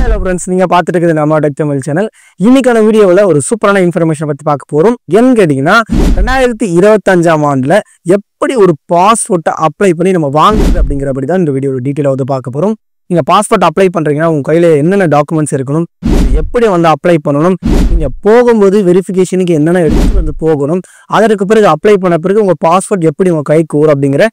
Hello friends, நீங்க பார்த்துட்டு இருக்கிறது நம்ம டெக் தமிழ் சேனல். இன்னைக்கான வீடியோவில் ஒரு சூப்பரான இன்ஃபர்மேஷன் பத்தி பார்க்க போறோம். என்ன கேட்டீங்கன்னா 2025ஆம் ஆண்டுல எப்படி ஒரு பாஸ்போர்ட்டை அப்ளை பண்ணி நம்ம வாங்குறது அப்படிங்கிறபடி தான் இந்த வீடியோட டீட்டெயிலாக வந்து பார்க்க போறோம். நீங்க பாஸ்போர்ட் அப்ளை பண்றீங்கன்னா உங்க கையில என்னென்ன டாக்குமெண்ட்ஸ் இருக்கணும், எப்படி வந்து அப்ளை பண்ணணும், நீங்க போகும்போது வெரிஃபிகேஷனுக்கு என்னென்ன எடுத்து வந்து போகணும், அதற்கு பிறகு அப்ளை பண்ண பிறகு உங்க பாஸ்போர்ட் எப்படி உங்க கைக்கு வரும் அப்படிங்கிற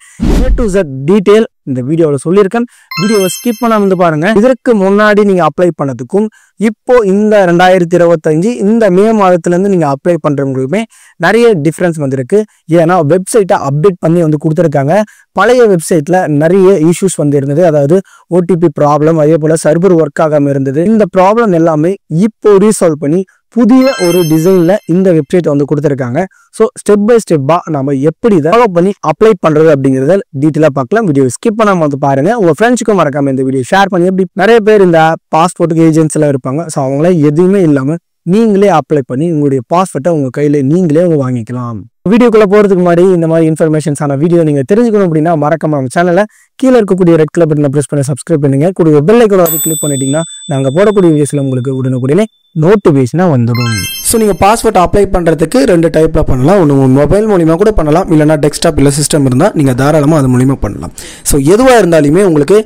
A to Z டீட்டெயில் இந்த வீடியோவில் சொல்லியிருக்கேன். வீடியோவை ஸ்கிப் பண்ணாம வந்து பாருங்க. இதற்கு முன்னாடி நீங்க அப்ளை பண்ணதுக்கும் இப்போ இந்த 2025 இந்த மே மாதத்துலேருந்து நீங்க அப்ளை பண்றவங்களுக்குமே நிறைய டிஃப்ரென்ஸ் வந்திருக்கு. ஏன்னா வெப்சைட்டை அப்டேட் பண்ணி வந்து கொடுத்துருக்காங்க. பழைய வெப்சைட்ல நிறைய இஷ்யூஸ் வந்து இருந்தது. அதாவது ஓடிபி ப்ராப்ளம், அதே போல சர்வர் ஒர்க் ஆகாம இருந்தது. இந்த ப்ராப்ளம் எல்லாமே இப்போ ரீசால்வ் பண்ணி புதிய ஒரு டிசைன்ல இந்த வெப்சைட் வந்து கொடுத்துருக்காங்க. ஸோ ஸ்டெப் பை ஸ்டெப்பா நம்ம எப்படி இதை ஃபாலோ பண்ணி அப்ளை பண்றது அப்படிங்கிறத டீட்டெயிலா பார்க்கலாம். வீடியோ ஸ்கிப் பண்ணாம வந்து பாருங்க. உங்க ஃப்ரெண்ட்ஸுக்கும் மறக்காம இந்த வீடியோ ஷேர் பண்ணி. எப்படி நிறைய பேர் இந்த பாஸ்போர்ட்டுக்கு ஏஜென்ட்ஸ் எல்லாம் இருப்பாங்க. ஸோ அவங்களாம் எதுவுமே இல்லாம நீங்களே அப்ளை பண்ணி உங்களுடைய பாஸ்போர்ட்டை உங்க கையில நீங்களே வாங்கிக்கலாம். வீடியோக்குள்ள போறதுக்கு முன்னாடி இந்த மாதிரி இன்ஃபர்மேஷன்ஸான வீடியோ நீங்க தெரிஞ்சுக்கணும் அப்படின்னா மறக்காம நம்ம சேனலை கீழே இருக்கக்கூடிய ரெட் கலர் பட்டனை பிரஸ் பண்ணி சப்ஸ்கிரைப் பண்ணுங்க. கூடிய பெல் ஐகானை வந்து கிளிக் பண்ணிட்டீங்கன்னா நாங்க போடக்கூடிய வீடியோஸ்ல உங்களுக்கு உடனுக்குடனே நோட்டிஃபிகேஷனா வந்துடும். ஸோ நீங்கள் பாஸ்போர்ட் அப்ளை பண்ணுறதுக்கு ரெண்டு டைப்பில் பண்ணலாம். ஒன்று மொபைல் மூலிமா கூட பண்ணலாம், இல்லைனா டெஸ்க்டாப் இல்லை சிஸ்டம் இருந்தால் நீங்கள் தாராளமாக அது மூலிமா பண்ணலாம். ஸோ எதுவாக இருந்தாலுமே உங்களுக்கு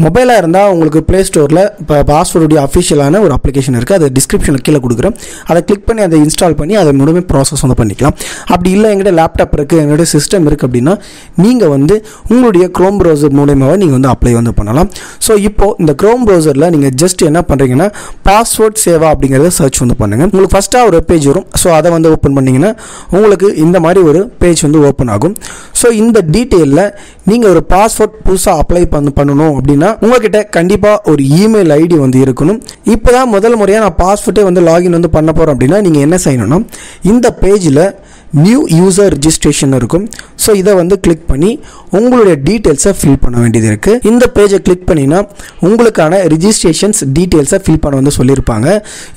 மொபைலாக இருந்தால் உங்களுக்கு ப்ளே ஸ்டோரில் இப்போ பாஸ்போர்ட்டுடைய அஃபிஷியலான ஒரு அப்ளிகேஷன் இருக்குது. அதை டிஸ்கிரிப்ஷனில் கீழே கொடுக்குறேன். அதை கிளிக் பண்ணி அதை இன்ஸ்டால் பண்ணி அதை மூலமே ப்ராசஸ் வந்து பண்ணிக்கலாம். அப்படி இல்லை எங்கிட்ட லேப்டாப் இருக்குது, எங்கிட்ட சிஸ்டம் இருக்குது அப்படின்னா நீங்கள் வந்து உங்களுடைய க்ரோம் ப்ரௌசர் மூலமாகவே நீங்கள் வந்து அப்ளை வந்து பண்ணலாம். ஸோ இப்போது இந்த க்ரோம் ப்ரௌசரில் நீங்கள் ஜஸ்ட் என்ன பண்ணுறீங்கன்னா பாஸ்போர்ட் சேவா அப்படிங்கிறத சர்ச் வந்து பண்ணுங்கள். உங்களுக்கு ஃபஸ்ட்டாக ஒரு பேஜ் வரும். ஸோ அதை வந்து ஓப்பன் பண்ணிங்கன்னா உங்களுக்கு இந்த மாதிரி ஒரு பேஜ் வந்து ஓப்பன் ஆகும். ஸோ இந்த டீட்டெயிலில் நீங்கள் ஒரு பாஸ்போர்ட் புதுசாக அப்ளை பண்ணணும் அப்படின்னா உங்ககிட்ட கண்டிப்பாக ஒரு இமெயில் ஐடி வந்து இருக்கணும். இப்போ தான் முதல் முறையாக நான் பாஸ்போர்ட்டே வந்து லாகின் வந்து பண்ண போகிறோம் அப்படின்னா நீங்கள் என்ன செய்யணும்னா இந்த பேஜில் நியூ யூசர் ரிஜிஸ்ட்ரேஷன் இருக்கும். ஸோ இதை வந்து கிளிக் பண்ணி உங்களுடைய டீட்டெயில்ஸை ஃபில் பண்ண வேண்டியது இருக்குது. இந்த பேஜை கிளிக் பண்ணினா உங்களுக்கான ரிஜிஸ்ட்ரேஷன்ஸ் டீட்டெயில்ஸை ஃபில் பண்ண வந்து சொல்லியிருப்பாங்க.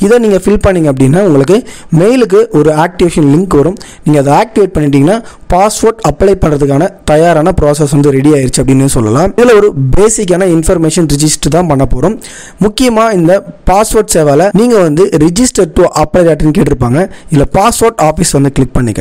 இதை நீங்கள் ஃபில் பண்ணிங்க அப்படின்னா உங்களுக்கு மெயிலுக்கு ஒரு ஆக்டிவேஷன் லிங்க் வரும். நீங்கள் அதை ஆக்டிவேட் பண்ணிட்டீங்கன்னா பாஸ்போர்ட் அப்ளை பண்ணுறதுக்கான தயாரான ப்ராசஸ் வந்து ரெடி ஆயிடுச்சு அப்படின்னு சொல்லலாம். இதில் ஒரு பேசிக்கான இன்ஃபர்மேஷன் ரிஜிஸ்டர் தான் பண்ண போகிறோம். முக்கியமாக இந்த பாஸ்போர்ட் சேவாவில் நீங்கள் வந்து ரிஜிஸ்டர் டு அப்ளை டாட்னு கேட்டிருப்பாங்க. இல்லை பாஸ்போர்ட் ஆஃபீஸ் வந்து கிளிக் பண்ணிக்கோங்க.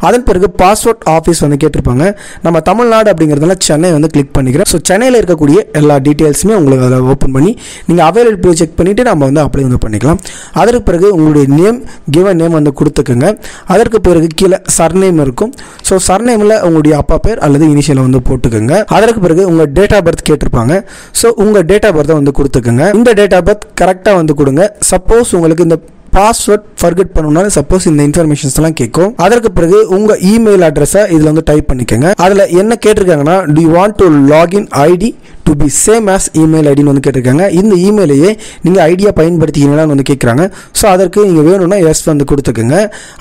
அதன் பிறகு பாஸ்போர்ட் ஆஃபீஸ் வந்து கேட்டிருப்பாங்க. நம்ம தமிழ்நாடு அப்படிங்கிறதுனால சென்னை வந்து கிளிக் பண்ணிக்கிறேன். ஸோ சென்னையில் இருக்கக்கூடிய எல்லா டீட்டெயில்ஸுமே உங்களுக்கு அதில் ஓப்பன் பண்ணி நீங்கள் அவைலபிலிட்டி செக் பண்ணிவிட்டு நம்ம வந்து அப்ளை வந்து பண்ணிக்கலாம். அதற்கு பிறகு உங்களுடைய நேம் கிவன் நேம் வந்து கொடுத்துக்கோங்க. அதற்கு பிறகு கீழே சர்நேம் இருக்கும். ஸோ சர்நேமில் உங்களுடைய அப்பா பேர் அல்லது இனிஷியலை வந்து போட்டுக்கோங்க. அதற்கு பிறகு உங்கள் டேட் ஆஃப் பர்த் கேட்டிருப்பாங்க. ஸோ உங்கள் டேட் ஆஃப் பர்த்தை வந்து கொடுத்துக்கோங்க. இந்த டேட் ஆஃப் பர்த் கரெக்டாக வந்து கொடுங்க. சப்போஸ் உங்களுக்கு இந்த பாஸ்வேர்ட் ஃபர்கெட் பண்ணணும்னா சப்போஸ் இந்த இன்ஃபர்மேஷன்ஸ் எல்லாம் கேட்கும். அதற்கு பிறகு உங்க இமெயில் அட்ரஸை இதுல வந்து டைப் பண்ணிக்கோங்க. அதுல என்ன கேட்டிருக்காங்கன்னா do you want to login ID to be same as email ஐடின்னு வந்து கேட்டிருக்காங்க. இந்த இமெயிலையே நீங்க ஐடியா பயன்படுத்திக்கிறீங்களான்னு வந்து கேட்குறாங்க. ஸோ அதற்கு நீங்க வேணும்னா எஸ் வந்து கொடுத்துக்கோங்க.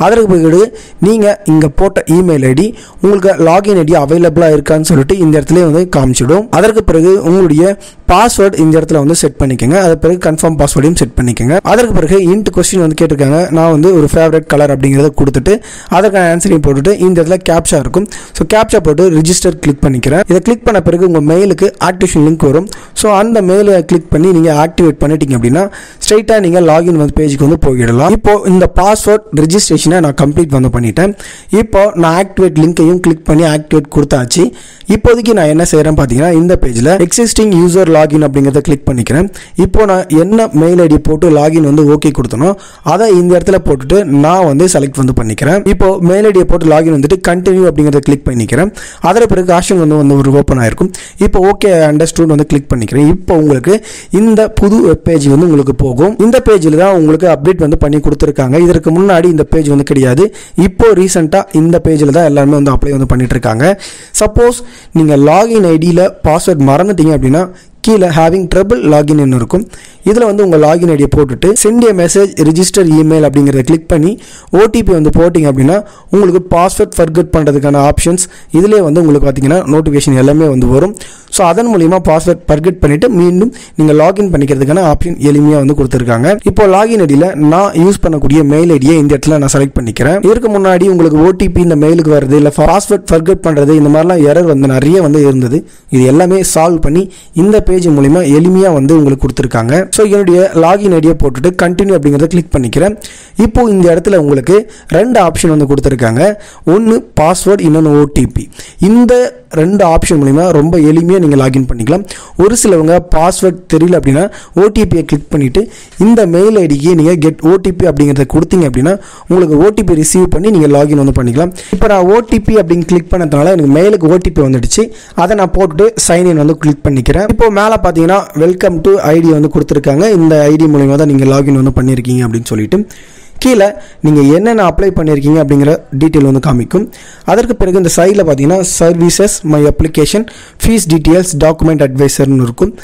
அதற்கு பிறகு நீங்க இங்க போட்ட இமெயில் ஐடி உங்களுக்கு லாகின் ஐடி அவைலபிளா இருக்கான்னு சொல்லிட்டு இந்த இடத்துல வந்து காமிச்சிடும். அதற்கு பிறகு உங்களுடைய பாஸ்வேர்டு இந்த இடத்துல வந்து செட் பண்ணிக்கோங்க. அதற்கு பிறகு கன்ஃபார்ம் பாஸ்வேர்டையும் செட் பண்ணிக்கோங்க. அதற்கு பிறகு இன்ட் கொஸ்டின் வந்து கேட்டிருக்காங்க. நான் வந்து ஒரு ஃபேவரட் கலர் அப்படிங்கிறத கொடுத்துட்டு அதற்கான ஆன்சரையும் போட்டுட்டு இந்த இடத்துல கேப்சா இருக்கும். ஸோ கேப்சா போட்டு ரிஜிஸ்டர் கிளிக் பண்ணிக்கிறேன். இதை கிளிக் பண்ண பிறகு உங்கள் மெயிலுக்கு ஆக்டிவேஷன் லிங்க் வரும். ஸோ அந்த மெயிலை கிளிக் பண்ணி நீங்கள் ஆக்டிவேட் பண்ணிட்டீங்க அப்படின்னா ஸ்ட்ரைட்டாக நீங்கள் லாகின் வந்து பேஜுக்கு வந்து போயிடலாம். இப்போ இந்த பாஸ்வேர்ட் ரிஜிஸ்ட்ரேஷனை நான் கம்ப்ளீட் வந்து பண்ணிட்டேன். இப்போ நான் ஆக்டிவேட் லிங்கையும் கிளிக் பண்ணி ஆக்டிவேட் கொடுத்தாச்சு. இப்போதைக்கு நான் என்ன செய்கிறேன் பார்த்தீங்கன்னா இந்த பேஜில் எக்ஸிஸ்டிங் யூசர் லாகின் அப்படிங்கிறத கிளிக் பண்ணிக்கிறேன். இப்போ நான் என்ன மெயில் ஐடி போட்டு லாகின் வந்து ஓகே கொடுத்தனோ அதை இந்த இடத்துல போட்டுட்டு நான் வந்து செலக்ட் வந்து பண்ணிக்கிறேன். இப்போ மெயில் ஐடியை போட்டு லாகின் வந்துட்டு கண்டினியூ அப்படிங்கிறத கிளிக் பண்ணிக்கிறேன். அதற்கு பிறகு ஆப்ஷன் வந்து ஒரு ஓப்பன் ஆயிருக்கும். இப்போ ஓகே அண்டர்ஸ்டூட் வந்து கிளிக் பண்ணிக்கிறேன். இப்போ உங்களுக்கு இந்த புது வெப் பேஜ் வந்து உங்களுக்கு போகும். இந்த பேஜில் தான் உங்களுக்கு அப்டேட் வந்து பண்ணி கொடுத்துருக்காங்க. இதற்கு முன்னாடி இந்த பேஜ் வந்து கிடையாது. இப்போ ரீசெண்டாக இந்த பேஜில் தான் எல்லாருமே வந்து அப்ளை வந்து பண்ணிட்டு இருக்காங்க. சப்போஸ் நீங்கள் லாகின் ஐடியில் பாஸ்வேர்ட் மறந்துட்டீங்க அப்படின்னா கீழே ஹேவிங் ட்ரபிள் லாகின் இருக்கும். இதில் வந்து உங்கள் லாகின் ஐடியை போட்டுட்டு சென்ட் ஏ மெசேஜ் ரிஜிஸ்டர் இமெயில் அப்படிங்கிறத கிளிக் பண்ணி ஓடிபி வந்து போட்டிங்க அப்படின்னா உங்களுக்கு பாஸ்வேர்ட் ஃபர்கெட் பண்ணுறதுக்கான ஆப்ஷன்ஸ் இதிலே வந்து உங்களுக்கு பார்த்தீங்கன்னா நோட்டிஃபிகேஷன் எல்லாமே வந்து வரும். ஸோ அதன் மூலிமா பாஸ்வேர்ட் ஃபர்கெட் பண்ணிவிட்டு மீண்டும் நீங்கள் லாகின் பண்ணிக்கிறதுக்கான ஆப்ஷன் எளிமையாக வந்து கொடுத்துருக்காங்க. இப்போ லாகின் ஐடியில் நான் யூஸ் பண்ணக்கூடிய மெயில் ஐடியை இந்த இடத்துல நான் செலக்ட் பண்ணிக்கிறேன். இதற்கு முன்னாடி உங்களுக்கு ஓடிபி இந்த மெயிலுக்கு வருது, இல்லை பாஸ்வேர்ட் ஃபர்கெட் பண்ணுறது, இந்த மாதிரிலாம் எரர் வந்து நிறைய வந்து இருந்தது. இது எல்லாமே சால்வ் பண்ணி இந்த பேஜ் மூலமா எளிமையாக வந்து உங்களுக்கு கொடுத்துருக்காங்க. ஸோ என்னுடைய லாகின் ஐடியை போட்டுட்டு கண்டினியூ அப்படிங்கிறத கிளிக் பண்ணிக்கிறேன். இப்போ இந்த இடத்துல உங்களுக்கு 2 ஆப்ஷன் வந்து கொடுத்துருக்காங்க. ஒன்று பாஸ்வேர்டு, இன்னொன்று ஓடிபி. இந்த 2 ஆப்ஷன் மூலிமா ரொம்ப எளிமையாக நீங்கள் லாகின் பண்ணிக்கலாம். ஒரு சிலவங்க பாஸ்வேர்ட் தெரியல அப்படின்னா ஓடிபியை கிளிக் பண்ணிவிட்டு இந்த மெயில் ஐடிக்கு நீங்கள் கெட் ஓடிபி அப்படிங்கிறத கொடுத்தீங்க அப்படின்னா உங்களுக்கு ஓடிபி ரிசீவ் பண்ணி நீங்கள் லாகின் வந்து பண்ணிக்கலாம். இப்போ நான் ஓடிபி அப்படின்னு கிளிக் பண்ணதுனால எனக்கு மெயிலுக்கு ஓடிபி வந்துடுச்சு. அதை நான் போட்டுட்டு சைன்இன் வந்து கிளிக் பண்ணிக்கிறேன். இப்போ மேலே பார்த்தீங்கன்னா வெல்கம் டு ஐடி வந்து கொடுத்துருக்காங்க. இந்த ஐடி மூலிமா தான் நீங்கள் லாகின் வந்து பண்ணியிருக்கீங்க அப்படின்னு சொல்லிட்டு கீழே நீங்கள் என்னென்ன அப்ளை பண்ணியிருக்கீங்க அப்படிங்கிற டீட்டெயில் வந்து காமிக்கும். அதற்கு பிறகு இந்த சைடில் பார்த்தீங்கன்னா services, my application, fees details, document அட்வைசர்னு இருக்கும்.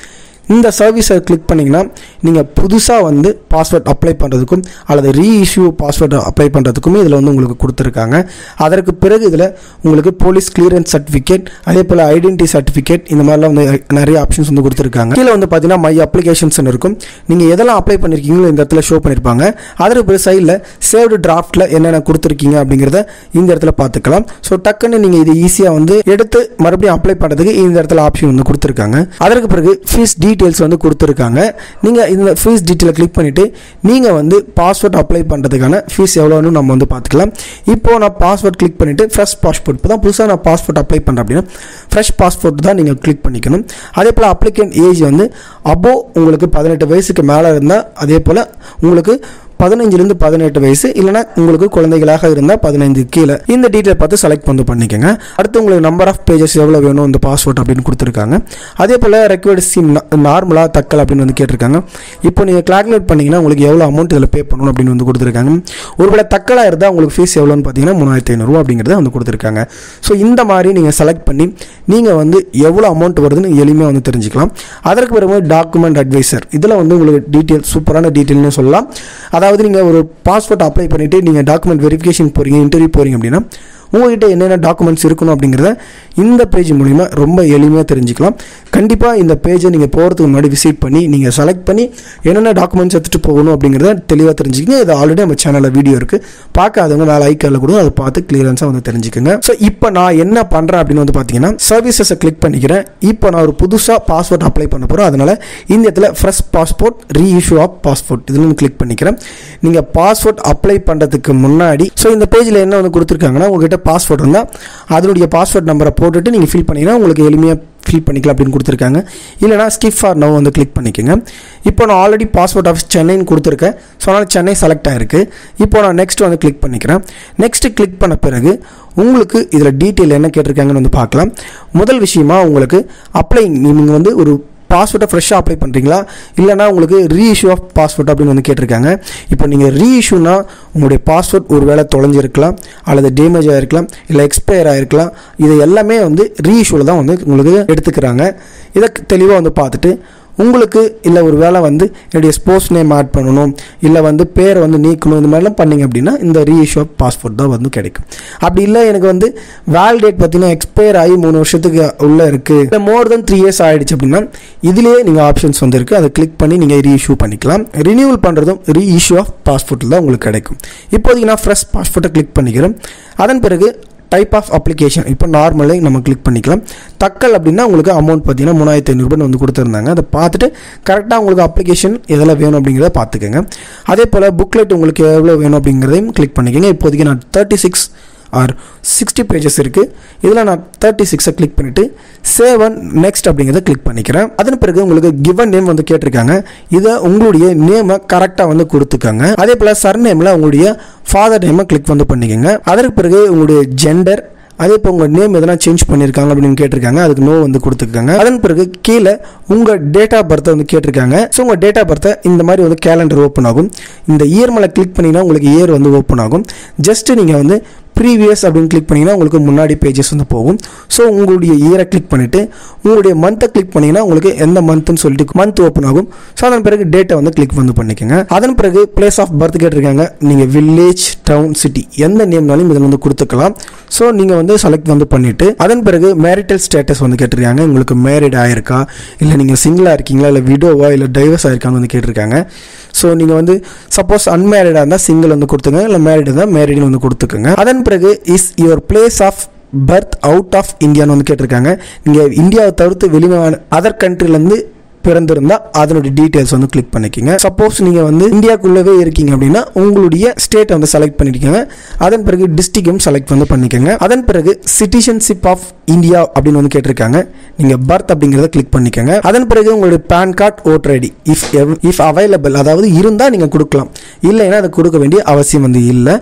இந்த சர்வீஸை கிளிக் பண்ணிங்கன்னா நீங்கள் புதுசாக வந்து பாஸ்வேர்ட் அப்ளை பண்ணுறதுக்கும் அல்லது ரீஇஷ்யூ பாஸ்வேர்டு அப்ளை பண்ணுறதுக்குமே இதில் வந்து உங்களுக்கு கொடுத்துருக்காங்க. அதற்கு பிறகு இதில் உங்களுக்கு போலீஸ் கிளியரன்ஸ் சர்டிஃபிகேட், அதே போல் ஐடென்டிட்டி சர்டிஃபிகேட், இந்த மாதிரிலாம் வந்து நிறைய ஆப்ஷன்ஸ் வந்து கொடுத்துருக்காங்க. கீழே வந்து பார்த்தீங்கன்னா மை அப்ளிகேஷன்ஸ்னு இருக்கும். நீங்கள் எதெல்லாம் அப்ளை பண்ணியிருக்கீங்களோ இந்த இடத்துல ஷோ பண்ணியிருப்பாங்க. அதற்கு பிறகு சைடில் சேவ்டு டிராஃப்ட்டில் என்னென்ன கொடுத்துருக்கீங்க அப்படிங்கிறத இந்த இடத்துல பார்த்துக்கலாம். ஸோ டக்குன்னு நீங்கள் இது ஈஸியாக வந்து எடுத்து மறுபடியும் அப்ளை பண்ணுறதுக்கு இந்த இடத்துல ஆப்ஷன் வந்து கொடுத்துருக்காங்க. அதற்கு பிறகு ஃபீஸ் டீட்டெயில்ஸ் வந்து கொடுத்துருக்காங்க. நீங்கள் இந்த ஃபீஸ் டீட்டெயிலை கிளிக் பண்ணிவிட்டு நீங்கள் வந்து பாஸ்வேர்ட் அப்ளை பண்ணுறதுக்கான ஃபீஸ் எவ்வளோன்னு நம்ம வந்து பார்த்துக்கலாம். இப்போது நான் பாஸ்வேர்ட் கிளிக் பண்ணிவிட்டு ஃப்ரெஷ் பாஸ்போர்ட், இப்போ தான் புதுசாக நான் பாஸ்போர்ட் அப்ளை பண்ணுறேன் அப்படின்னா ஃப்ரெஷ் பாஸ்போர்ட் தான் நீங்கள் கிளிக் பண்ணிக்கணும். அதே போல் அப்ளிகேண்ட் ஏஜ் வந்து அபோவ் உங்களுக்கு 18 வயசுக்கு மேலே இருந்தால், அதே போல் உங்களுக்கு 15 to 18 வயசு, இல்லைனா உங்களுக்கு குழந்தைகளாக இருந்தால் 15 கீழே இந்த டீட்டெயில் பார்த்து செலக்ட் வந்து பண்ணிக்கோங்க. அடுத்து உங்களுக்கு நம்பர் ஆஃப் பேஜஸ் எவ்வளோ வேணும் இந்த பாஸ்வேர்ட் அப்படின்னு கொடுத்துருக்காங்க. அதே போல் ரெக்வயர்டு சிம் நார்மலாக தக்கல் அப்படின்னு வந்து கேட்டிருக்காங்க. இப்போ நீங்கள் கால்குலேட் பண்ணிங்கன்னா உங்களுக்கு எவ்வளோ அமௌண்ட் இதில் பே பண்ணணும் அப்படின்னு வந்து கொடுத்துருக்காங்க. ஒருவேளை தக்கலாக இருந்தால் உங்களுக்கு ஃபீஸ் எவ்வளோன்னு பார்த்தீங்கன்னா 3500 அப்படிங்கிறத வந்து கொடுத்துருக்காங்க. ஸோ இந்த மாதிரி நீங்கள் செலக்ட் பண்ணி நீங்கள் வந்து எவ்வளோ அமௌண்ட் வருதுன்னு எளிமையாக வந்து தெரிஞ்சுக்கலாம். அதற்கு பிறகு டாக்குமெண்ட் அட்வைசர், இதில் வந்து உங்களுக்கு டீட்டெயில் சூப்பரான டீட்டெயில்னு சொல்லலாம். அதாவது நீங்கள் ஒரு பாஸ்போர்ட் அப்ளை பண்ணிவிட்டு நீங்கள் டாக்குமெண்ட் வெரிஃபிகேஷன் போகிறீங்க, இன்டர்வியூ போகிறீங்க அப்படின்னா உங்கள்கிட்ட என்னென்ன டாக்குமெண்ட்ஸ் இருக்கணும் அப்படிங்கிறத இந்த பேஜ் மூலிமா ரொம்ப எளிமையாக தெரிஞ்சுக்கலாம். கண்டிப்பாக இந்த பேஜை நீங்கள் போகிறதுக்கு முன்னாடி விசிட் பண்ணி நீங்கள் செலக்ட் பண்ணி என்னென்ன டாக்குமெண்ட்ஸ் எடுத்துகிட்டு போகணும் அப்படிங்கிறத தெளிவாக தெரிஞ்சுக்கங்க. இது ஆல்ரெடி நம்ம சேனலில் வீடியோ இருக்குது, பார்க்காதவங்க மேலே ஐக்கானில் கூட அதை பார்த்து கிளியரன்ஸாக வந்து தெரிஞ்சுக்கோங்க. ஸோ இப்போ நான் என்ன பண்ணுறேன் அப்படின்னு வந்து பார்த்தீங்கன்னா சர்வீசஸை கிளிக் பண்ணிக்கிறேன். இப்போ நான் ஒரு புதுசாக பாஸ்போர்ட் அப்ளை பண்ண போகிறோம். அதனால் இந்த இடத்துல fresh passport, reissue of passport இதில் வந்து கிளிக் பண்ணிக்கிறேன். நீங்கள் பாஸ்போர்ட் அப்ளை பண்ணுறதுக்கு முன்னாடி ஸோ இந்த பேஜில் என்ன வந்து கொடுத்துருக்காங்கன்னா உங்கள்கிட்ட பாஸ்வேர்ட் இருந்தால் அதனுடைய பாஸ்வேர்ட் நம்பரை போட்டுட்டு நீங்கள் ஃபில் பண்ணிங்கன்னா உங்களுக்கு எளிமையாக ஃபில் பண்ணிக்கலாம் அப்படின்னு கொடுத்துருக்காங்க. இல்லைனா ஸ்கிப் ஃபார் நவ் வந்து கிளிக் பண்ணிக்கோங்க. இப்போ நான் ஆல்ரெடி பாஸ்போர்ட் ஆஃபீஸ் சென்னைன்னு கொடுத்துருக்கேன். ஸோ அதனால் சென்னை செலக்ட் ஆகிருக்கு. இப்போ நான் நெக்ஸ்ட் வந்து கிளிக் பண்ணிக்கிறேன். நெக்ஸ்ட்டு கிளிக் பண்ண பிறகு உங்களுக்கு இதில் டீட்டெயில் என்ன கேட்டிருக்காங்கன்னு வந்து பார்க்கலாம். முதல் விஷயமா உங்களுக்கு அப்ளை, நீங்கள் வந்து ஒரு பாஸ்வேர்ட்டை ஃப்ரெஷ்ஷாக அப்ளை பண்ணுறீங்களா இல்லைனா உங்களுக்கு ரீஇஷ்யூ ஆஃப் பாஸ்வேர்ட் அப்படின்னு வந்து கேட்டிருக்காங்க. இப்போ நீங்கள் ரீஇஷ்யூனா உங்களுடைய பாஸ்வேர்ட் ஒரு வேளை தொலைஞ்சிருக்கலாம் அல்லது டேமேஜ் ஆகிருக்கலாம் இல்லை எக்ஸ்பயர் ஆகிருக்கலாம். இது எல்லாமே வந்து ரீஇஷ்யூவில் தான் வந்து உங்களுக்கு எடுத்துக்கிறாங்க. இதை தெளிவாக வந்து பார்த்துட்டு உங்களுக்கு இல்லை ஒரு வேளை வந்து என்னுடைய ஸ்போர்ட்ஸ் நேம் ஆட் பண்ணணும் இல்லை வந்து பேரை வந்து நீக்கணும், இந்த மாதிரிலாம் பண்ணிங்க அப்படின்னா இந்த ரீஇஷ்யூ ஆஃப் பாஸ்போர்ட் தான் வந்து கிடைக்கும். அப்படி இல்லை எனக்கு வந்து வேலிடேட் பார்த்தீங்கன்னா எக்ஸ்பயர் ஆகி 3 வருஷத்துக்கு உள்ளே இருக்குது, இல்லை மோர் தென் 3 years ஆகிடுச்சு அப்படின்னா இதுலேயே நீங்கள் ஆப்ஷன்ஸ் வந்து இருக்குது, அதை கிளிக் பண்ணி நீங்கள் ரீஇஷ்யூ பண்ணிக்கலாம். ரினியூவல் பண்ணுறதும் ரீஇஷ்யூ ஆஃப் பாஸ்போர்ட்டில் தான் உங்களுக்கு கிடைக்கும். இப்போதைக்கு நான் ஃப்ரெஷ் பாஸ்போர்ட்டை கிளிக் பண்ணிக்கிறேன். அதன் பிறகு டைப் ஆஃப் அப்ளிகேஷன் இப்போ நார்மலே நம்ம கிளிக் பண்ணிக்கலாம். தக்கல் அப்படின்னா உங்களுக்கு அமௌண்ட் பார்த்தீங்கன்னா 3500 வந்து கொடுத்துருந்தாங்க. அதை பார்த்துட்டு கரெக்டாக உங்களுக்கு அப்ளிகேஷன் எதெல்லாம் வேணும் அப்படிங்கிறத பார்த்துக்கோங்க. அதே போல் புக்லெட் உங்களுக்கு எவ்வளோ வேணும் அப்படிங்கிறதையும் கிளிக் பண்ணிக்கோங்க. இப்போதைக்கு நான் 36 or 60 பேஜஸ் இருக்குது. இதில் நான் 36 கிளிக் பண்ணிவிட்டு சேவ் அண்ட் நெக்ஸ்ட் அப்படிங்கிறத கிளிக் பண்ணிக்கிறேன். அதன் பிறகு உங்களுக்கு கிவன் நேம் வந்து கேட்டிருக்காங்க. இதை உங்களுடைய நேமை கரெக்டாக வந்து கொடுத்துக்கோங்க. அதே போல் சர்நேமில் உங்களுடைய ஃபாதர் நேமை கிளிக் வந்து பண்ணிக்கோங்க. அதற்கு பிறகு உங்களுடைய ஜெண்டர், அதே இப்போ உங்கள் நேம் எதனா சேஞ்ச் பண்ணியிருக்காங்க அப்படின்னு கேட்டிருக்காங்க, அதுக்கு நோ வந்து கொடுத்துருக்காங்க. அதன் பிறகு கீழே உங்கள் டேட் ஆஃப் பர்த்தை வந்து கேட்டிருக்காங்க. ஸோ உங்கள் டேட் ஆஃப் பர்த்தை இந்த மாதிரி வந்து கேலண்டர் ஓப்பன் ஆகும். இந்த இயர் மேலே கிளிக் பண்ணிங்கன்னா உங்களுக்கு இயர் வந்து ஓப்பன் ஆகும். ஜஸ்ட்டு நீங்கள் வந்து ப்ரீவியஸ் அப்படின்னு கிளிக் பண்ணிங்கன்னா உங்களுக்கு முன்னாடி பேஜஸ் வந்து போகும். ஸோ உங்களுடைய இயரை கிளிக் பண்ணிவிட்டு உங்களுடைய மந்த்தை கிளிக் பண்ணிங்கன்னா உங்களுக்கு எந்த மந்த்னு சொல்லிட்டு மந்த் ஓப்பன் ஆகும். ஸோ அதன் பிறகு டேட்டை வந்து கிளிக் வந்து பண்ணிக்கோங்க. அதன் பிறகு பிளேஸ் ஆஃப் பர்த் கேட்டிருக்காங்க. நீங்கள் வில்லேஜ், டவுன், சிட்டி எந்த நேம்னாலும் இதில் வந்து கொடுத்துக்கலாம். ஸோ நீங்கள் வந்து செலக்ட் வந்து பண்ணிவிட்டு அதன் பிறகு மேரிட்டல் ஸ்டேட்டஸ் வந்து கேட்டிருக்காங்க. உங்களுக்கு மேரிட் ஆயிருக்கா, இல்லை நீங்கள் சிங்கிளாக இருக்கீங்களா, இல்லை விடோவா, இல்லை டைவர்ஸ் ஆயிருக்கான்னு வந்து கேட்டிருக்காங்க. ஸோ நீங்கள் வந்து சப்போஸ் அன்மேரிடாக இருந்தால் சிங்கிள் வந்து கொடுத்துங்க, இல்லை மேரிட் இருந்தால் மேரிட்னு வந்து கொடுத்துக்கோங்க. அதன் பிறகு is your place of birth out of இந்தியான்னு வந்து கேட்டிருக்காங்க. நீங்கள் இந்தியாவை தவிர்த்து வெளிநாடு அதர் கண்ட்ரிலேருந்து பிறந்திருந்தா அதனுடைய டீடைல்ஸ் வந்து கிளிக் பண்ணிக்கோங்க. சப்போஸ் நீங்க வந்து இந்தியாக்குள்ளவே இருக்கீங்க அப்படின்னா உங்களுடைய ஸ்டேட் வந்து செலக்ட் பண்ணிக்கோங்க. அதன் பிறகு டிஸ்ட்ரிக்டும் செலக்ட் வந்து பண்ணிக்கோங்க. அதன் பிறகு சிட்டிசன்ஷிப் ஆஃப் இந்தியா அப்படின்னு வந்து கேட்டிருக்காங்க. நீங்க பர்த் அப்படிங்கறத கிளிக் பண்ணிக்கோங்க. அதன் பிறகு உங்களுடைய PAN card, voter ID if available, அதாவது இருந்தா நீங்க கொடுக்கலாம், இல்லைன்னா அதை கொடுக்க வேண்டிய அவசியம் வந்து இல்லை.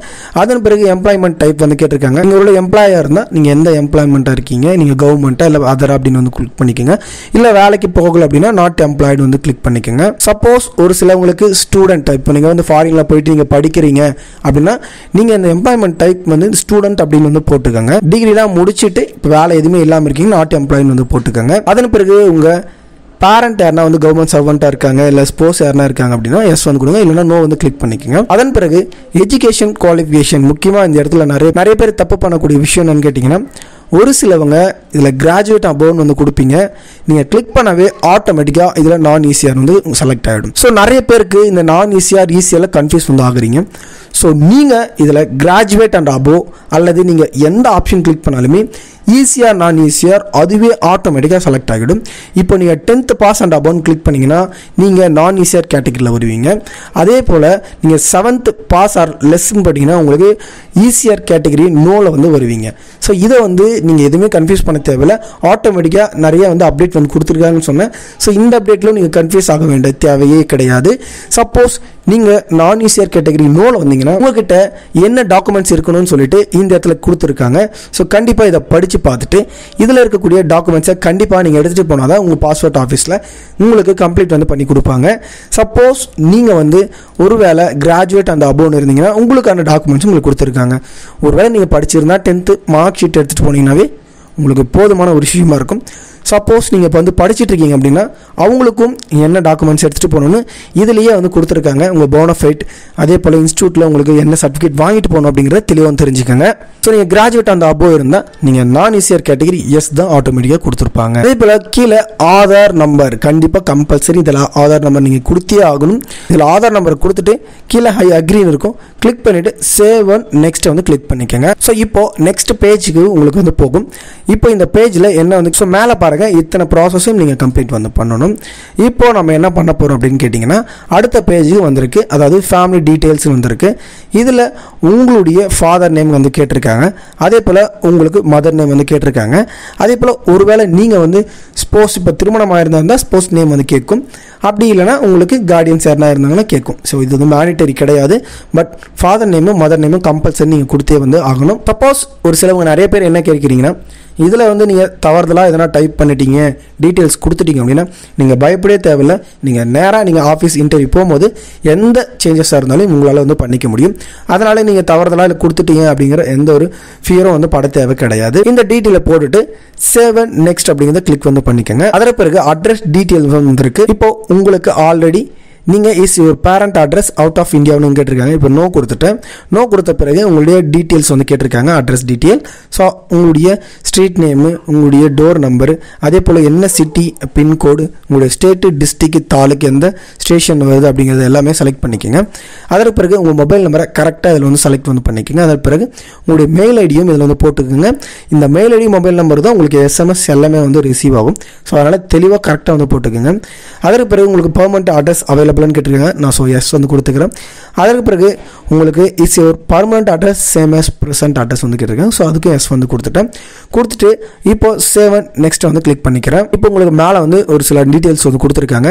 அதன் பிறகு எம்ப்ளாய்மெண்ட் டைப் வந்து கேட்டிருக்காங்க. உங்களோட எம்ப்ளாயா இருந்தா நீங்க எந்த எம்ப்ளாய்மெண்ட்டா இருக்கீங்க, நீங்க கவர்மெண்ட்டா இல்ல அதர் அப்படின்னு வந்து கிளிக் பண்ணிக்கோங்க. இல்ல வேலைக்கு போகல அப்படின்னா நாட் எம்ப்ளாய்டு வந்து கிளிக் பண்ணிக்கோங்க. சப்போஸ் ஒரு சிலவங்களுக்கு ஸ்டூடெண்ட், இப்போ நீங்க வந்து ஃபாரின்ல போயிட்டு நீங்க படிக்கிறீங்க அப்படின்னா நீங்க இந்த எம்ப்ளாய்மெண்ட் டைப் வந்து ஸ்டூடெண்ட் அப்படின்னு வந்து போட்டுக்கோங்க. டிகிரிலாம் முடிச்சுட்டு இப்போ வேலை எதுவுமே இல்லாமல் இருக்கீங்க, நாட் எம்ப்ளாய்டு வந்து போட்டுக்கோங்க. அதன் பிறகு உங்க பேரண்ட் யாருன்னா வந்து கவர்மெண்ட் சர்வெண்ட்டாக இருக்காங்க, இல்லை ஸ்போர்ட்ஸ் யாருன்னா இருக்காங்க அப்படின்னா எஸ் வந்து கொடுங்க, இல்லைன்னா நோ வந்து கிளிக் பண்ணிக்கோங்க. அதன் பிறகு எஜுகேஷன் குவாலிஃபிகேஷன், முக்கியமாக இந்த இடத்துல நிறைய பேர் தப்பு பண்ணக்கூடிய விஷயம் என்னன்னு கேட்டிங்கன்னா, ஒரு சிலவங்க இதில் கிராஜுவேட் அபோவ்னு வந்து கொடுப்பீங்க. நீங்கள் கிளிக் பண்ணவே ஆட்டோமேட்டிக்காக இதில் நான் ஈசிஆர் வந்து செலக்ட் ஆகிடும். ஸோ நிறைய பேருக்கு இந்த நான் ஈசிஆர் ஈசிஆரில் கன்ஃபியூஸ் வந்து ஆகுறீங்க. ஸோ நீங்கள் இதில் கிராஜுவேட் அண்ட் அபோவ் அல்லது நீங்கள் எந்த ஆப்ஷன் கிளிக் பண்ணாலுமே ஈசிஆர் நான் ஈசிஆர் அதுவே ஆட்டோமேட்டிக்காக செலக்ட் ஆகிடும். இப்போ நீங்கள் 10th பாஸ் அண்ட் அபோவ்னு கிளிக் பண்ணிங்கன்னா நீங்கள் நான் ஈசிஆர் கேட்டகரியில் வருவீங்க. அதே போல் நீங்கள் 7th பாஸ் ஆர் லெஸ்ன்னு பார்த்தீங்கன்னா உங்களுக்கு ஈசிஆர் கேட்டகரி நோவில் வந்து வருவீங்க. ஸோ இதை வந்து நீங்கள் எதுவுமே கன்ஃபியூஸ் பண்ண தேவையில்லை, ஆட்டோமேட்டிக்காக நிறைய வந்து அப்டேட் வந்து கொடுத்துருக்காங்கன்னு சொன்னேன். ஸோ இந்த அப்டேட்டில் நீங்கள் கன்ஃபியூஸ் ஆக வேண்டிய தேவையே கிடையாது. சப்போஸ் நீங்கள் நான் ஈசிஆர் கேட்டகரி நோவில் வந்தீங்கன்னா உங்ககிட்ட என்ன டாக்குமெண்ட்ஸ் இருக்கணும்னு சொல்லிட்டு இந்த இடத்துல கொடுத்துருக்காங்க. ஸோ கண்டிப்பாக இதை படித்து பார்த்துட்டு இதில் இருக்கக்கூடிய டாக்குமெண்ட்ஸை கண்டிப்பாக நீங்கள் எடுத்துகிட்டு போனால் தான் உங்கள் பாஸ்போர்ட் ஆஃபீஸில் உங்களுக்கு கம்ப்ளீட் வந்து பண்ணி கொடுப்பாங்க. சப்போஸ் நீங்கள் வந்து ஒருவேளை கிராஜுவேட் அந்த அபோவ்னு இருந்தீங்கன்னா உங்களுக்கான டாக்குமெண்ட்ஸ் உங்களுக்கு கொடுத்துருக்காங்க. ஒருவேளை நீங்கள் படிச்சிருந்தா 10th மார்க் ஷீட் எடுத்துகிட்டு போனீங்கன்னாவே உங்களுக்கு போதுமான ஒரு விஷயமா இருக்கும். சப்போஸ் நீங்கள் இப்போ வந்து படிச்சுட்டு இருக்கீங்க அப்படின்னா அவங்களுக்கும் என்ன டாக்குமெண்ட்ஸ் எடுத்துகிட்டு போகணுன்னு இதுலேயே வந்து கொடுத்துருக்காங்க. உங்கள் போனஃபைட் அதே போல் இன்ஸ்டியூட்டில் உங்களுக்கு என்ன சர்டிஃபிகேட் வாங்கிட்டு போகணும் அப்படிங்கிறத தெளிவாக தெரிஞ்சுக்கோங்க. ஸோ நீங்கள் கிராஜுவேட் அந்த அபோவ் இருந்தால் நீங்கள் நான் ஈசிஆர் கேட்டகரி எஸ் தான் ஆட்டோமேட்டிக்காக கொடுத்துருப்பாங்க. அதே போல் கீழே ஆதார் நம்பர் கண்டிப்பாக கம்பல்சரி, இதில் ஆதார் நம்பர் நீங்கள் கொடுத்தே ஆகணும். இதில் ஆதார் நம்பர் கொடுத்துட்டு கீழே ஹை அக்ரின்னு இருக்கும், கிளிக் பண்ணிவிட்டு சேவ் அண்ட் நெக்ஸ்ட் வந்து கிளிக் பண்ணிக்கோங்க. ஸோ இப்போது நெக்ஸ்ட் பேஜுக்கு உங்களுக்கு வந்து போகும். இப்போ இந்த பேஜில் என்ன வந்து ஸோ மேலே பாருங்கள் இத்தனை ப்ராசஸும் நீங்கள் கம்ப்ளீட் வந்து பண்ணணும். இப்போ நம்ம என்ன பண்ண போகிறோம் அப்படின்னு கேட்டிங்கன்னா அடுத்த பேஜுக்கு வந்திருக்கு, அதாவது ஃபேமிலி டீட்டெயில்ஸ் வந்திருக்கு. இதில் உங்களுடைய ஃபாதர் நேம் வந்து கேட்டிருக்காங்க, அதே போல் உங்களுக்கு மதர் நேம் வந்து கேட்டிருக்காங்க. அதே போல் ஒருவேளை நீங்கள் வந்து ஸ்போர்ட்ஸ் இப்போ திருமணம் ஆயிருந்தால் ஸ்போர்ட்ஸ் நேம் வந்து கேட்கும், அப்படி இல்லைனா உங்களுக்கு கார்டியன்ஸ் யாருனா இருந்தாங்கன்னா கேட்கும். ஸோ இது வந்து மேனிட்டரி கிடையாது, பட் ஃபாதர் நேமும் மதர் நேமும் கம்பல்சரி நீங்கள் கொடுத்தே வந்து ஆகணும். சப்போஸ் ஒரு சிலவங்க நிறைய பேர் என்ன கேட்குறீங்கன்னா இதில் வந்து நீங்கள் தவறுதலாக எதனா டைப் பண்ணிட்டீங்க, டீட்டெயில்ஸ் கொடுத்துட்டீங்க அப்படின்னா நீங்கள் பயப்படவே தேவையில்லை. நீங்கள் நேராக நீங்கள் ஆஃபீஸ் இன்டர்வியூ போகும்போது எந்த சேஞ்சஸாக இருந்தாலும் உங்களால் வந்து பண்ணிக்க முடியும். அதனால் நீங்கள் தவறுதலாக கொடுத்துட்டீங்க அப்படிங்கிற எந்த ஒரு ஃபியரும் வந்து பட தேவை கிடையாது. இந்த டீட்டெயிலை போட்டுட்டு சேவ் அண்ட் நெக்ஸ்ட் அப்படிங்கிறத கிளிக் வந்து பண்ணிக்கோங்க. அதற்கு பிறகு அட்ரஸ் டீட்டெயில் வந்துருக்கு. இப்போ உங்களுக்கு ஆல்ரெடி நீங்கள் is your parent address out of இந்தியாவுன்னு கேட்டிருக்காங்க. இப்போ நோ கொடுத்துட்டேன். நோ கொடுத்த பிறகு உங்களுடைய டீட்டெயில்ஸ் வந்து கேட்டிருக்காங்க, அட்ரஸ் டீட்டெயில். ஸோ உங்களுடைய ஸ்ட்ரீட் நேமு, உங்களுடைய டோர் நம்பரு, அதே போல் என்ன சிட்டி பின்கோடு, உங்களுடைய ஸ்டேட்டு டிஸ்ட்ரிக்ட் தாலுக்கு எந்த ஸ்டேஷன் வருது அப்படிங்கிறது எல்லாமே செலக்ட் பண்ணிக்கோங்க. அதற்கு பிறகு உங்கள் மொபைல் நம்பரை கரெக்டாக இதில் வந்து செலக்ட் வந்து பண்ணிக்கோங்க. அதற்கு பிறகு உங்களுடைய மெயில் ஐடியும் இதில் வந்து போட்டுக்கோங்க. இந்த மெயில் ஐடி மொபைல் நம்பர் தான் உங்களுக்கு எஸ்எம்எஸ் எல்லாமே வந்து ரிசீவ் ஆகும். ஸோ அதனால் தெளிவாக கரெக்டாக வந்து போட்டுக்கோங்க. அதற்கு பிறகு உங்களுக்கு பெர்மனன்ட் அட்ரஸ் அவைலபிள் கேட்டிருக்காங்க, நான் ஸோ எஸ் வந்து கொடுத்துக்கிறேன். அதற்கு பிறகு உங்களுக்கு is your permanent address same as present address வந்து கேட்டிருக்காங்க. ஸோ அதுக்கும் எஸ் வந்து கொடுத்துட்டு இப்போ சேவ் அண்ட் நெக்ஸ்ட் வந்து கிளிக் பண்ணிக்கிறேன். இப்போ உங்களுக்கு மேலே வந்து ஒரு சில டீட்டெயில்ஸ் வந்து கொடுத்துருக்காங்க.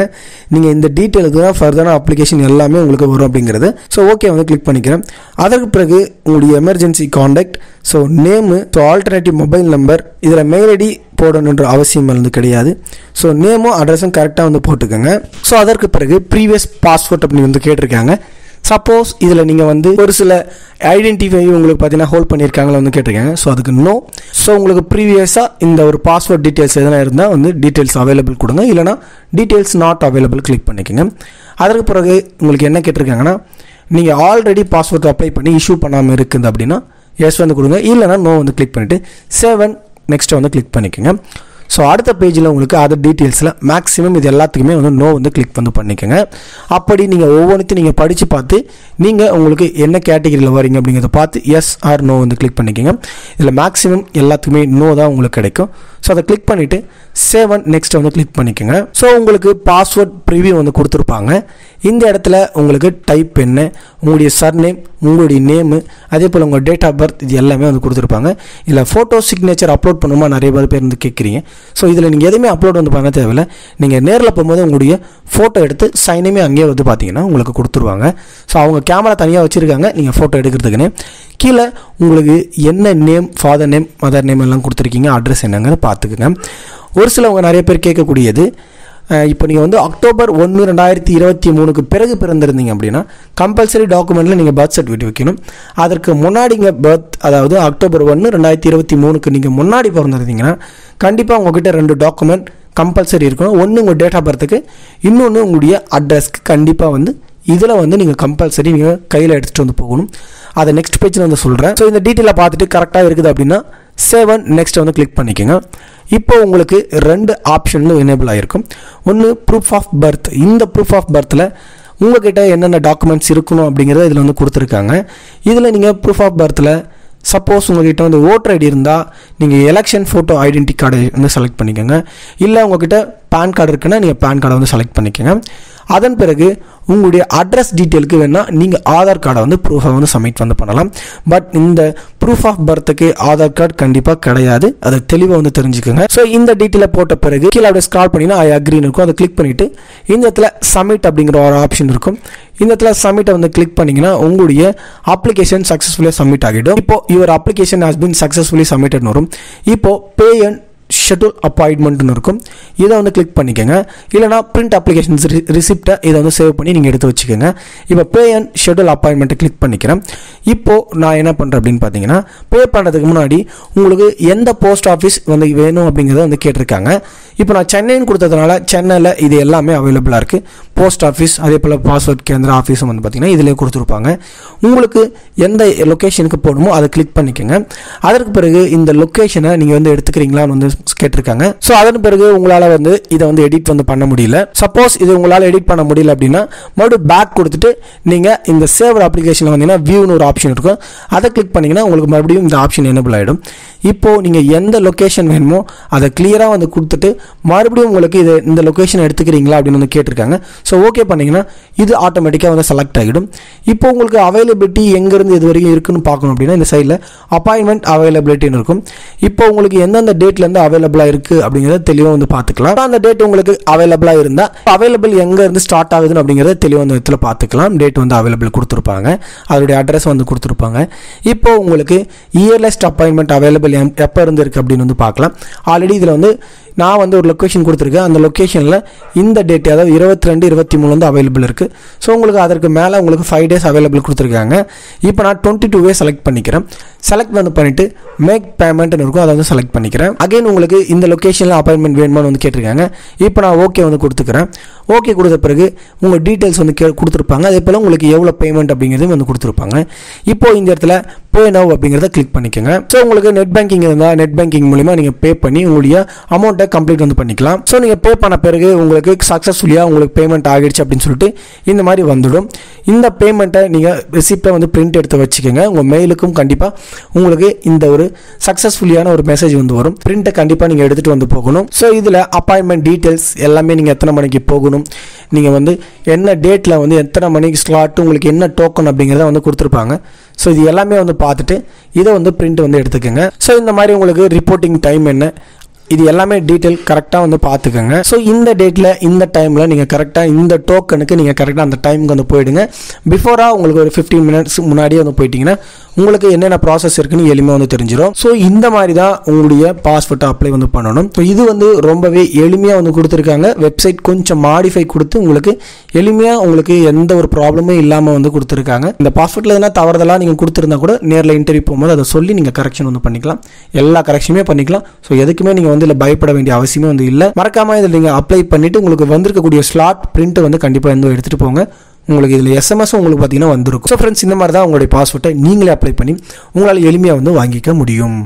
நீங்கள் இந்த டீட்டெயிலுக்கு தான் ஃபர்தரான அப்ளிகேஷன் எல்லாமே உங்களுக்கு வரும் அப்படிங்கிறது. ஸோ ஓகே வந்து கிளிக் பண்ணிக்கிறேன். அதற்கு பிறகு உங்களுடைய emergency contact, so name, so alternative mobile number, இதில் மெயில் ஐடி போடணுன்ற அவசியம் வந்து கிடையாது. ஸோ நேமும் அட்ரஸும் கரெக்டாக வந்து போட்டுக்கோங்க. ஸோ அதற்கு பிறகு ப்ரீவியஸ் பாஸ்வேர்ட் அப்படின்னு வந்து கேட்டிருக்காங்க. சப்போஸ் இதில் நீங்கள் வந்து ஒரு சில ஐடென்டிஃபை உங்களுக்கு பார்த்தீங்கன்னா ஹோல்ட் பண்ணியிருக்காங்களா வந்து கேட்டிருக்காங்க. ஸோ அதுக்கு நோ. ஸோ உங்களுக்கு ப்ரீவியஸாக இந்த ஒரு பாஸ்வேர்ட் டீட்டெயில்ஸ் எதனா இருந்தால் வந்து டீட்டெயில்ஸ் அவைலபிள் கொடுங்க, இல்லைனா டீட்டெயில்ஸ் நாட் அவைலபிள் கிளிக் பண்ணிக்கோங்க. அதற்கு பிறகு உங்களுக்கு என்ன கேட்டிருக்காங்கன்னா நீங்கள் ஆல்ரெடி பாஸ்வேர்ட் அப்ளை பண்ணி இஷ்யூ பண்ணாமல் இருக்குது அப்படின்னா எஸ் வந்து கொடுங்க, இல்லைனா நோ வந்து கிளிக் பண்ணிவிட்டு சேவ் அண்ட் நெக்ஸ்ட் வந்து கிளிக் பண்ணிக்கோங்க. ஸோ அடுத்த பேஜில் உங்களுக்கு அதர் டீட்டெயில்ஸில் மேக்ஸிமம் இது எல்லாத்துக்குமே வந்து நோ வந்து கிளிக் வந்து பண்ணிக்கோங்க. அப்படி நீங்கள் ஒவ்வொன்றுத்தையும் நீங்கள் படித்து பார்த்து நீங்கள் உங்களுக்கு என்ன கேட்டகரியில் வரீங்க அப்படிங்கிறத பார்த்து எஸ் ஆர் நோ வந்து கிளிக் பண்ணிக்கோங்க. இதில் மேக்ஸிமம் எல்லாத்துக்குமே நோ தான் உங்களுக்கு கிடைக்கும். ஸோ அதை கிளிக் பண்ணிவிட்டு சேவ் அண்ட் நெக்ஸ்ட் வந்து கிளிக் பண்ணிக்கோங்க. ஸோ உங்களுக்கு பாஸ்வேர்ட் ப்ரிவியூ வந்து கொடுத்துருப்பாங்க. இந்த இடத்துல உங்களுக்கு டைப் என்ன, உங்களுடைய சர்நேம், உங்களுடைய நேமு, அதே போல் உங்கள் டேட் ஆஃப் பர்த், இது எல்லாமே வந்து கொடுத்துருப்பாங்க. இல்லை ஃபோட்டோ சிக்னேச்சர் அப்லோட் பண்ணுமா நிறைய பேர் வந்து கேட்குறீங்க. ஸோ இதில் நீங்கள் எதுவுமே அப்லோட் வந்து பண்ண தேவையில்லை. நீங்கள் நேரில் போகும்போது உங்களுடைய ஃபோட்டோ எடுத்து சைனுமே அங்கேயே வந்து பார்த்தீங்கன்னா உங்களுக்கு கொடுத்துருவாங்க. ஸோ அவங்க கேமரா தனியாக வச்சுருக்காங்க நீங்கள் ஃபோட்டோ எடுக்கிறதுக்குன்னு. கீழே உங்களுக்கு என்ன name, father name, mother name எல்லாம் கொடுத்துருக்கீங்க, அட்ரஸ் என்னங்கிறத பார்த்துக்குங்க. ஒரு சிலவங்க நிறைய பேர் கேட்கக்கூடியது, இப்போ நீங்கள் வந்து அக்டோபர் 1, 2023 பிறகு பிறந்திருந்தீங்க அப்படின்னா கம்பல்சரி டாக்குமெண்ட்டில் நீங்கள் பர்த் சர்டிஃபிகேட் வைக்கணும். அதற்கு முன்னாடிங்க பர்த், அதாவது அக்டோபர் 1, 2023 நீங்கள் முன்னாடி பிறந்திருந்தீங்கன்னா கண்டிப்பாக உங்கள்கிட்ட 2 டாக்குமெண்ட் கம்பல்சரி இருக்கணும். ஒன்று உங்கள் டேட் ஆஃப் பர்த்துக்கு, இன்னொன்று உங்களுடைய அட்ரஸ்க்கு. கண்டிப்பாக வந்து இதில் வந்து நீங்கள் கம்பல்சரி நீங்கள் கையில் எடுத்துகிட்டு வந்து போகணும். அதை நெக்ஸ்ட் பேஜில் வந்து சொல்கிறேன். ஸோ இந்த டீட்டெயிலை பார்த்துட்டு கரெக்டாக இருக்குது அப்படின்னா சேவ் நெக்ஸ்ட் வந்து கிளிக் பண்ணிக்கோங்க. இப்போ உங்களுக்கு 2 ஆப்ஷன்லும் எனேபிள் ஆகிருக்கும். ஒன்று ப்ரூஃப் ஆஃப் பர்த். இந்த ப்ரூஃப் ஆஃப் பர்த்தில் உங்கள்கிட்ட என்னென்ன டாக்குமெண்ட்ஸ் இருக்கணும் அப்படிங்கிறத இதில் வந்து கொடுத்துருக்காங்க. இதில் நீங்கள் ப்ரூஃப் ஆஃப் பர்த்தில் சப்போஸ் உங்கள்கிட்ட வந்து ஓட்டர் ஐடி இருந்தால் நீங்கள் எலெக்ஷன் ஃபோட்டோ ஐடென்டி கார்டை வந்து செலக்ட் பண்ணிக்கோங்க. இல்லை உங்கள்கிட்ட பேன் கார்டு இருக்குன்னா நீங்கள் பேன் கார்டை வந்து செலக்ட் பண்ணிக்கோங்க. அதன் பிறகு உங்களுடைய அட்ரஸ் டீட்டெயிலுக்கு வேணால் நீங்கள் ஆதார் கார்டை வந்து ப்ரூஃபை வந்து சப்மிட் வந்து பண்ணலாம். பட் இந்த ப்ரூஃப் ஆஃப் பர்த்துக்கு ஆதார் கார்டு கண்டிப்பாக கிடையாது. அதை தெளிவாக வந்து தெரிஞ்சுக்கோங்க. ஸோ இந்த டீட்டெயிலை போட்ட பிறகு கீழே அப்படியே ஸ்க்ரால் பண்ணினா ஐ அக்ரின்னு இருக்கும். அதை கிளிக் பண்ணிவிட்டு இந்த இடத்துல சப்மிட் அப்படிங்கிற ஒரு ஆப்ஷன் இருக்கும். இந்த இடத்துல சப்மிட்டை வந்து கிளிக் பண்ணிங்கன்னா உங்களுடைய அப்ளிகேஷன் சக்ஸஸ்ஃபுல்லாக சப்மிட் ஆகிடும். இப்போ your application has been successfully சப்மிட்டட்னு வரும். இப்போது பே அண்ட் ஷெட்யூல் அப்பாயின்மெண்ட்னு இருக்கும். இதை வந்து கிளிக் பண்ணிக்கோங்க. இல்லைனா பிரிண்ட் அப்ளிகேஷன்ஸ் ரிசிப்டை இதை வந்து சேவ் பண்ணி நீங்கள் எடுத்து வச்சுக்கோங்க. இப்போ பே அண்ட் ஷெட்யூல் அப்பாயின்மெண்ட்டை கிளிக் பண்ணிக்கிறேன். இப்போது நான் என்ன பண்ணுறேன் அப்படின்னு பார்த்தீங்கன்னா, பே பண்ணுறதுக்கு முன்னாடி உங்களுக்கு எந்த போஸ்ட் ஆஃபீஸ் வந்து வேணும் அப்படிங்கிறத வந்து கேட்டிருக்காங்க. இப்போ நான் சென்னைன்னு கொடுத்ததுனால சென்னையில் இது எல்லாமே அவைலபிளாக இருக்குது. போஸ்ட் ஆஃபீஸ், அதே போல் பாஸ்வேர்ட் கேந்திர ஆஃபீஸும் வந்து பார்த்திங்கன்னா இதிலே கொடுத்துருப்பாங்க. உங்களுக்கு எந்த லொக்கேஷனுக்கு போகணுமோ அதை கிளிக் பண்ணிக்கோங்க. அதற்கு பிறகு இந்த லொக்கேஷனை நீங்கள் வந்து எடுத்துக்கிறீங்களான்னு வந்து கேட்டிருக்காங்க. ஸோ அதன் பிறகு உங்களால் வந்து இதை வந்து எடிட் வந்து பண்ண முடியல. சப்போஸ் இது உங்களால் எடிட் பண்ண முடியல அப்படின்னா மறுபடியும் பேக் கொடுத்துட்டு நீங்கள் இந்த சேவர் அப்ளிகேஷனில் வந்தீங்கன்னா வியூன்னு ஒரு ஆப்ஷன் இருக்கும். அதை கிளிக் பண்ணிங்கன்னா உங்களுக்கு மறுபடியும் இந்த ஆப்ஷன் எனேபிள் ஆகிடும். இப்போது நீங்கள் எந்த லொக்கேஷன் வேணுமோ அதை கிளியராக வந்து கொடுத்துட்டு மறுபடியும் உங்களுக்கு இது இந்த லொக்கேஷன் எடுத்துக்கிறீங்களா அப்படின்னு வந்து கேட்டிருக்காங்க. ஸோ ஓகே பண்ணிங்கன்னா இது ஆட்டோமேட்டிக்காக வந்து செலக்ட் ஆகிடும். இப்போ உங்களுக்கு அவைலபிலிட்டி எங்கேருந்து இது வரைக்கும் இருக்குன்னு பார்க்கணும் அப்படின்னா இந்த சைடில் அப்பாயின்மெண்ட் அவைலபிலிட்டின்னு இருக்கும். இப்போ உங்களுக்கு எந்தெந்த டேட்லேருந்து அவைலபிளாக இருக்குது அப்படிங்கிறத தெளிவாக வந்து பார்த்துக்கலாம். அந்த டேட் உங்களுக்கு அவைலபிளாக இருந்தால் அவைலபிள் எங்கேருந்து ஸ்டார்ட் ஆகுதுன்னு அப்படிங்கிறத தெளிவாக அந்த இடத்துல பார்த்துக்கலாம். டேட் வந்து அவைலபிள் கொடுத்துருப்பாங்க, அதோடைய அட்ரஸ் வந்து கொடுத்துருப்பாங்க. இப்போ உங்களுக்கு இயர்லெஸ்ட் அப்பாயின்மெண்ட் அவைலபிள் எப்போ இருந்து இருக்குது அப்படின்னு வந்து பார்க்கலாம். ஆல்ரெடி இதில் வந்து நான் வந்து ஒரு லொக்கேஷன் கொடுத்துருக்கேன். அந்த லொக்கேஷனில் இந்த டேட் அதாவது 22, 23 வந்து அவைலபிள் இருக்குது. ஸோ உங்களுக்கு அதற்கு மேலே உங்களுக்கு 5 days அவைலபிள் கொடுத்துருக்காங்க. இப்போ நான் 22 செலக்ட் பண்ணிக்கிறேன். செலக்ட் வந்து பண்ணிவிட்டு மேக் பேமெண்ட்னு இருக்கும், அதை வந்து செலக்ட் பண்ணிக்கிறேன். அகைன் உங்களுக்கு இந்த லொக்கேஷனில் அப்பாயின்மெண்ட் வேணுமான்னு வந்து கேட்டிருக்காங்க. இப்போ நான் ஓகே வந்து கொடுத்துக்கிறேன். ஓகே கொடுத்த பிறகு உங்கள் டீட்டெயில்ஸ் வந்து கொடுத்துருப்பாங்க. அதே போல் உங்களுக்கு எவ்வளோ பேமெண்ட் அப்படிங்கிறதும் வந்து கொடுத்துருப்பாங்க. இப்போது இந்த இடத்துல பே நவ் அப்படிங்கிறத கிளிக் பண்ணிக்கோங்க. ஸோ உங்களுக்கு நெட் பேங்கிங் இருந்தால் நெட் பேங்கிங் மூலிமா நீங்கள் பே பண்ணி உங்களுடைய அமௌண்ட்டை கம்ப்ளீட் வந்து பண்ணிக்கலாம். ஸோ நீங்கள் பே பண்ண பிறகு உங்களுக்கு சக்ஸஸ்ஃபுல்லியாக உங்களுக்கு பேமெண்ட் ஆகிடுச்சு அப்படின்னு சொல்லிட்டு இந்த மாதிரி வந்துடும். இந்த பேமெண்ட்டை நீங்கள் ரிசிப்டை வந்து பிரிண்ட் எடுத்து வச்சுக்கோங்க. உங்கள் மெயிலுக்கும் கண்டிப்பாக உங்களுக்கு இந்த ஒரு சக்ஸஸ்ஃபுல்லியான ஒரு மெசேஜ் வந்து வரும். பிரிண்ட்டை கண்டிப்பாக நீங்கள் எடுத்துகிட்டு வந்து போகணும். ஸோ இதில் அப்பாயின்மெண்ட் டீட்டெயில்ஸ் எல்லாமே நீங்கள் எத்தனை மணிக்கு போகணும், நீங்கள் வந்து என்ன டேட்டில் வந்து எத்தனை மணிக்கு ஸ்லாட், உங்களுக்கு என்ன டோக்கன் அப்படிங்கிறத வந்து கொடுத்துருப்பாங்க. ஸோ இது எல்லாமே வந்து பார்த்துட்டு இதை வந்து பிரிண்ட் வந்து எடுத்துக்கோங்க. ஸோ இந்த மாதிரி உங்களுக்கு ரிப்போர்ட்டிங் டைம் என்ன, இது எல்லாமே டீட்டெயில் கரெக்டாக வந்து பார்த்துக்கோங்க. ஸோ இந்த டேட்டில் இந்த டைமில் நீங்கள் கரெக்டாக இந்த டோக்கனுக்கு நீங்கள் கரெக்டாக அந்த டைமுக்கு வந்து போயிடுங்க. பிஃபோராக உங்களுக்கு ஒரு 15 minutes முன்னாடியே வந்து போயிட்டீங்கன்னா உங்களுக்கு என்னென்ன ப்ராசஸ் இருக்குன்னு எளிமையாக வந்து தெரிஞ்சிடும். ஸோ இந்த மாதிரி தான் உங்களுடைய பாஸ்போர்ட்டை அப்ளை வந்து பண்ணணும். ஸோ இது வந்து ரொம்பவே எளிமையாக வந்து கொடுத்துருக்காங்க. வெப்சைட் கொஞ்சம் மாடிஃபை கொடுத்து உங்களுக்கு எளிமையாக உங்களுக்கு எந்த ஒரு ப்ராப்ளமே இல்லாமல் வந்து கொடுத்துருக்காங்க. இந்த பாஸ்போர்ட்டில் எதனா தவறுதெல்லாம் நீங்கள் கொடுத்துருந்தா கூட நேரில் இன்டர்வியூ போகும்போது அதை சொல்லி நீங்கள் கரெக்ஷன் வந்து பண்ணிக்கலாம். எல்லா கரெக்ஷனுமே பண்ணிக்கலாம். ஸோ எதுக்குமே நீங்கள் வந்து இதில் பயப்பட வேண்டிய அவசியமே வந்து இல்லை. மறக்காமல் இதில் நீங்கள் அப்ளை பண்ணிவிட்டு உங்களுக்கு வந்திருக்கக்கூடிய ஸ்லாட் பிரிண்ட் வந்து கண்டிப்பாக வந்து எடுத்துகிட்டு போங்க. உங்களுக்கு இதில் எஸ்எம்எஸும் உங்களுக்கு பார்த்தீங்கன்னா வந்திருக்கும். ஸோ ஃப்ரெண்ட்ஸ், இந்த மாதிரி தான் உங்களுடைய பாஸ்போர்ட்டை நீங்களே அப்ளை பண்ணி உங்களால் எளிமையாக வந்து வாங்கிக்க முடியும்.